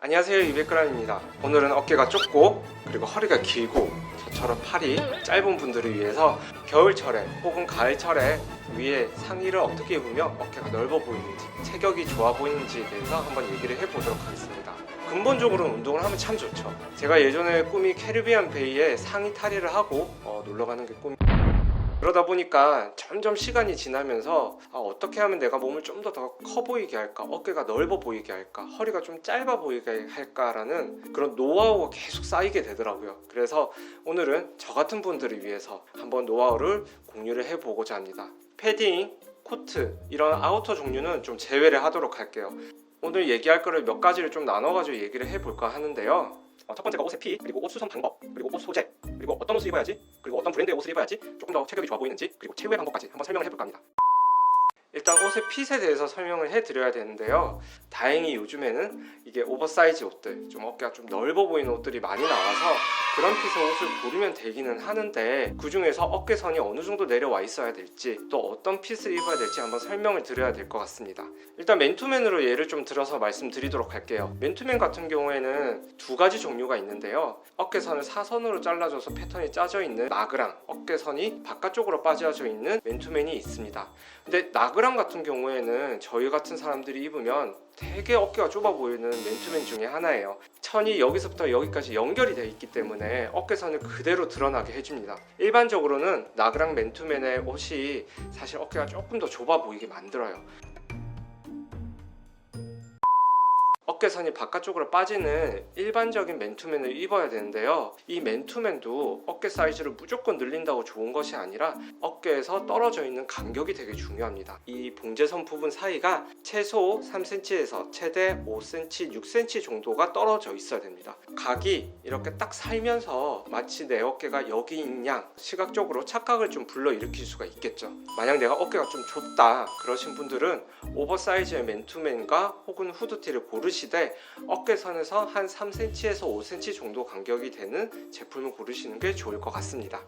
안녕하세요, 이백그람입니다. 오늘은 어깨가 좁고 그리고 허리가 길고 저처럼 팔이 짧은 분들을 위해서 겨울철에 혹은 가을철에 위에 상의를 어떻게 입으면 어깨가 넓어 보이는지, 체격이 좋아 보이는지에 대해서 한번 얘기를 해보도록 하겠습니다. 근본적으로 운동을 하면 참 좋죠. 제가 예전에 꿈이 캐리비안 베이에 상의 탈의를 하고 놀러가는 게 꿈이. 그러다 보니까 점점 시간이 지나면서 어떻게 하면 내가 몸을 좀 더 커 보이게 할까, 어깨가 넓어 보이게 할까, 허리가 좀 짧아 보이게 할까라는 그런 노하우가 계속 쌓이게 되더라고요. 그래서 오늘은 저 같은 분들을 위해서 한번 노하우를 공유를 해보고자 합니다. 패딩, 코트 이런 아우터 종류는 좀 제외를 하도록 할게요. 오늘 얘기할 거를 몇 가지를 좀 나눠가지고 얘기를 해볼까 하는데요. 첫 번째가 옷의 핏, 그리고 옷 수선 방법, 그리고 옷 소재, 그리고 어떤 옷을 입어야지, 그리고 어떤 브랜드의 옷을 입어야지 조금 더 체격이 좋아 보이는지, 그리고 최후의 방법까지 한번 설명을 해볼까 합니다. 일단 옷의 핏에 대해서 설명을 해드려야 되는데요. 다행히 요즘에는 이게 오버사이즈 옷들, 좀 어깨가 좀 넓어 보이는 옷들이 많이 나와서 그런 핏의 옷을 고르면 되기는 하는데, 그 중에서 어깨선이 어느 정도 내려와 있어야 될지, 또 어떤 핏을 입어야 될지 한번 설명을 드려야 될 것 같습니다. 일단 맨투맨으로 예를 좀 들어서 말씀드리도록 할게요. 맨투맨 같은 경우에는 두 가지 종류가 있는데요. 어깨선을 사선으로 잘라줘서 패턴이 짜져 있는 나그랑, 어깨선이 바깥쪽으로 빠져져 있는 맨투맨이 있습니다. 근데 나그랑 같은 경우에는 저희 같은 사람들이 입으면 되게 어깨가 좁아 보이는 맨투맨 중에 하나예요. 천이 여기서부터 여기까지 연결이 되어 있기 때문에 어깨선을 그대로 드러나게 해줍니다. 일반적으로는 나그랑 맨투맨의 옷이 사실 어깨가 조금 더 좁아 보이게 만들어요. 어깨선이 바깥쪽으로 빠지는 일반적인 맨투맨을 입어야 되는데요. 이 맨투맨도 어깨 사이즈를 무조건 늘린다고 좋은 것이 아니라 어깨에서 떨어져 있는 간격이 되게 중요합니다. 이 봉제선 부분 사이가 최소 3cm에서 최대 5cm, 6cm 정도가 떨어져 있어야 됩니다. 각이 이렇게 딱 살면서 마치 내 어깨가 여기인 양 시각적으로 착각을 좀 불러일으킬 수가 있겠죠. 만약 내가 어깨가 좀 좁다 그러신 분들은 오버사이즈의 맨투맨과 혹은 후드티를 고르시되 어깨선에서 한 3cm에서 5cm 정도 간격이 되는 제품을 고르시는 게 좋을 것 같습니다.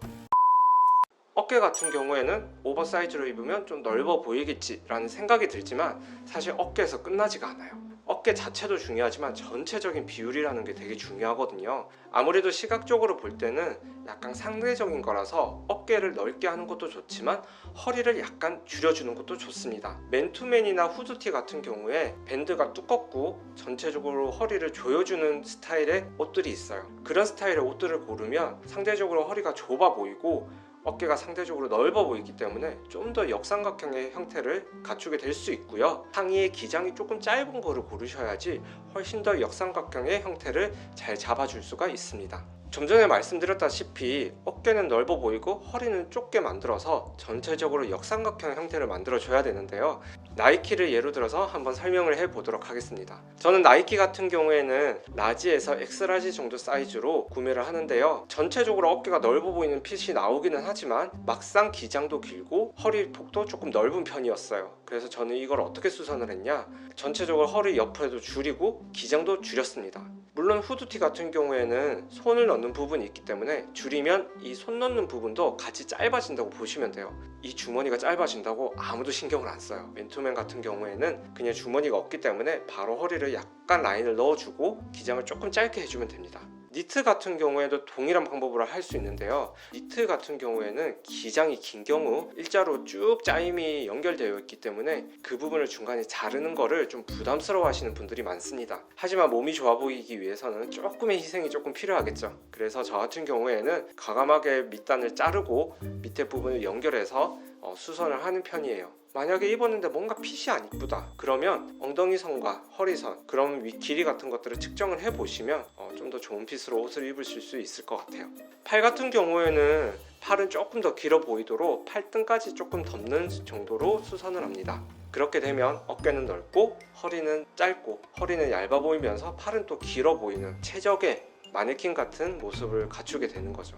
어깨 같은 경우에는 오버사이즈로 입으면 좀 넓어 보이겠지 라는 생각이 들지만 사실 어깨에서 끝나지가 않아요. 어깨 자체도 중요하지만 전체적인 비율이라는 게 되게 중요하거든요. 아무래도 시각적으로 볼 때는 약간 상대적인 거라서 어깨를 넓게 하는 것도 좋지만 허리를 약간 줄여주는 것도 좋습니다. 맨투맨이나 후드티 같은 경우에 밴드가 두껍고 전체적으로 허리를 조여주는 스타일의 옷들이 있어요. 그런 스타일의 옷들을 고르면 상대적으로 허리가 좁아 보이고 어깨가 상대적으로 넓어 보이기 때문에 좀 더 역삼각형의 형태를 갖추게 될 수 있고요. 상의의 기장이 조금 짧은 거를 고르셔야지 훨씬 더 역삼각형의 형태를 잘 잡아줄 수가 있습니다. 좀 전에 말씀드렸다시피 어깨는 넓어 보이고 허리는 좁게 만들어서 전체적으로 역삼각형 형태를 만들어 줘야 되는데요. 나이키를 예로 들어서 한번 설명을 해 보도록 하겠습니다. 저는 나이키 같은 경우에는 라지에서 엑스라지 정도 사이즈로 구매를 하는데요. 전체적으로 어깨가 넓어 보이는 핏이 나오기는 하지만 막상 기장도 길고 허리 폭도 조금 넓은 편이었어요. 그래서 저는 이걸 어떻게 수선을 했냐, 전체적으로 허리 옆에도 줄이고 기장도 줄였습니다. 물론 후드티 같은 경우에는 손을 넣는 부분이 있기 때문에 줄이면 이 손 넣는 부분도 같이 짧아진다고 보시면 돼요. 이 주머니가 짧아진다고 아무도 신경을 안 써요. 맨투맨 같은 경우에는 그냥 주머니가 없기 때문에 바로 허리를 약간 라인을 넣어주고 기장을 조금 짧게 해주면 됩니다. 니트 같은 경우에도 동일한 방법으로 할 수 있는데요. 니트 같은 경우에는 기장이 긴 경우 일자로 쭉 짜임이 연결되어 있기 때문에 그 부분을 중간에 자르는 거를 좀 부담스러워 하시는 분들이 많습니다. 하지만 몸이 좋아 보이기 위해서는 조금의 희생이 조금 필요하겠죠. 그래서 저 같은 경우에는 과감하게 밑단을 자르고 밑에 부분을 연결해서 수선을 하는 편이에요. 만약에 입었는데 뭔가 핏이 안 이쁘다 그러면 엉덩이선과 허리선, 그런 위 길이 같은 것들을 측정을 해보시면 좀 더 좋은 핏으로 옷을 입으실 수 있을 것 같아요. 팔 같은 경우에는 팔은 조금 더 길어 보이도록 팔등까지 조금 덮는 정도로 수선을 합니다. 그렇게 되면 어깨는 넓고 허리는 짧고 허리는 얇아 보이면서 팔은 또 길어 보이는 최적의 마네킹 같은 모습을 갖추게 되는 거죠.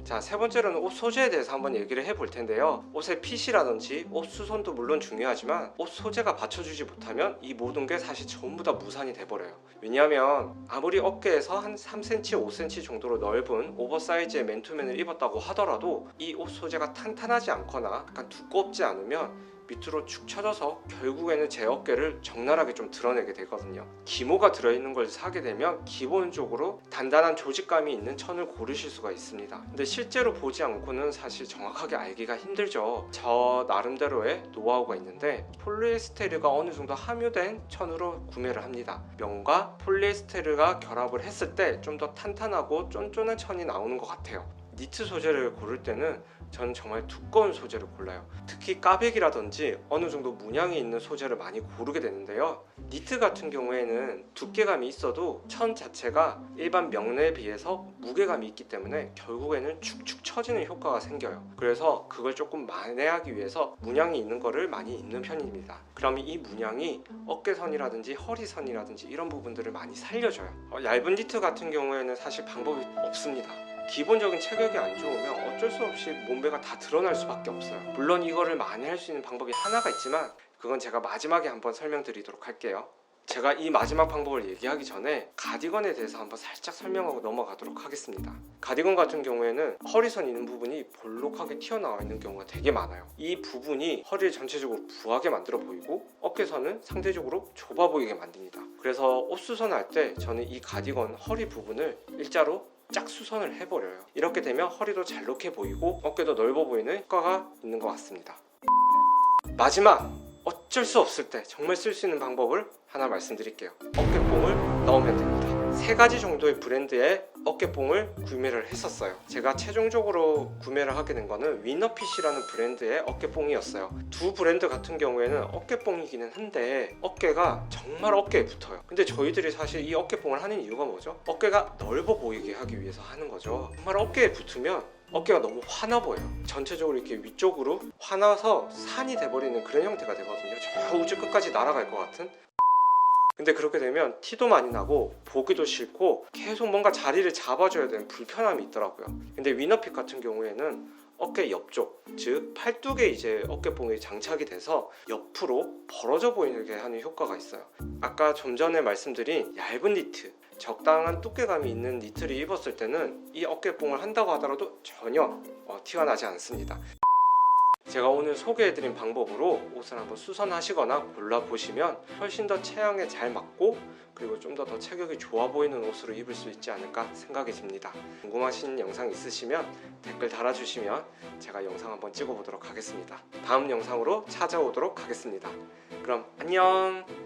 자, 세 번째로는 옷 소재에 대해서 한번 얘기를 해볼 텐데요. 옷의 핏이라든지 옷 수선도 물론 중요하지만 옷 소재가 받쳐주지 못하면 이 모든 게 사실 전부 다 무산이 돼버려요. 왜냐하면 아무리 어깨에서 한 3cm, 5cm 정도로 넓은 오버사이즈의 맨투맨을 입었다고 하더라도 이 옷 소재가 탄탄하지 않거나 약간 두껍지 않으면 밑으로 축 처져서 결국에는 제 어깨를 적나라하게 좀 드러내게 되거든요. 기모가 들어있는 걸 사게 되면 기본적으로 단단한 조직감이 있는 천을 고르실 수가 있습니다. 근데 실제로 보지 않고는 사실 정확하게 알기가 힘들죠. 저 나름대로의 노하우가 있는데 폴리에스테르가 어느 정도 함유된 천으로 구매를 합니다. 면과 폴리에스테르가 결합을 했을 때 좀 더 탄탄하고 쫀쫀한 천이 나오는 것 같아요. 니트 소재를 고를 때는 저는 정말 두꺼운 소재를 골라요. 특히 까백이라든지 어느 정도 문양이 있는 소재를 많이 고르게 되는데요. 니트 같은 경우에는 두께감이 있어도 천 자체가 일반 명레에 비해서 무게감이 있기 때문에 결국에는 축축 처지는 효과가 생겨요. 그래서 그걸 조금 만회하기 위해서 문양이 있는 거를 많이 입는 편입니다. 그러면 이 문양이 어깨선이라든지 허리선이라든지 이런 부분들을 많이 살려줘요. 얇은 니트 같은 경우에는 사실 방법이 없습니다. 기본적인 체격이 안 좋으면 어쩔 수 없이 몸매가 다 드러날 수밖에 없어요. 물론 이거를 많이 할 수 있는 방법이 하나가 있지만 그건 제가 마지막에 한번 설명드리도록 할게요. 제가 이 마지막 방법을 얘기하기 전에 가디건에 대해서 한번 살짝 설명하고 넘어가도록 하겠습니다. 가디건 같은 경우에는 허리선 있는 부분이 볼록하게 튀어나와 있는 경우가 되게 많아요. 이 부분이 허리를 전체적으로 부하게 만들어 보이고 어깨선은 상대적으로 좁아 보이게 만듭니다. 그래서 옷 수선할 때 저는 이 가디건 허리 부분을 일자로 짝 수선을 해버려요. 이렇게 되면 허리도 잘록해 보이고 어깨도 넓어 보이는 효과가 있는 것 같습니다. 마지막! 어쩔 수 없을 때 정말 쓸 수 있는 방법을 하나 말씀드릴게요. 어깨뽕을 넣으면 됩니다. 3가지 정도의 브랜드의 어깨뽕을 구매를 했었어요. 제가 최종적으로 구매를 하게 된 거는 위너핏이라는 브랜드의 어깨뽕이었어요. 두 브랜드 같은 경우에는 어깨뽕이기는 한데 어깨가 정말 어깨에 붙어요. 근데 저희들이 사실 이 어깨뽕을 하는 이유가 뭐죠? 어깨가 넓어 보이게 하기 위해서 하는 거죠. 정말 어깨에 붙으면 어깨가 너무 화나 보여요. 전체적으로 이렇게 위쪽으로 화나서 산이 돼버리는 그런 형태가 되거든요. 저 우주 끝까지 날아갈 것 같은. 근데 그렇게 되면 티도 많이 나고 보기도 싫고 계속 뭔가 자리를 잡아줘야 되는 불편함이 있더라고요. 근데 위너핏 같은 경우에는 어깨 옆쪽, 즉 팔뚝에 이제 어깨뽕이 장착이 돼서 옆으로 벌어져 보이게 하는 효과가 있어요. 아까 좀 전에 말씀드린 얇은 니트, 적당한 두께감이 있는 니트를 입었을 때는 이 어깨뽕을 한다고 하더라도 전혀 티가 나지 않습니다. 제가 오늘 소개해드린 방법으로 옷을 한번 수선하시거나 골라보시면 훨씬 더 체형에 잘 맞고 그리고 좀 더 체격이 좋아 보이는 옷으로 입을 수 있지 않을까 생각이 듭니다. 궁금하신 영상 있으시면 댓글 달아주시면 제가 영상 한번 찍어보도록 하겠습니다. 다음 영상으로 찾아오도록 하겠습니다. 그럼 안녕!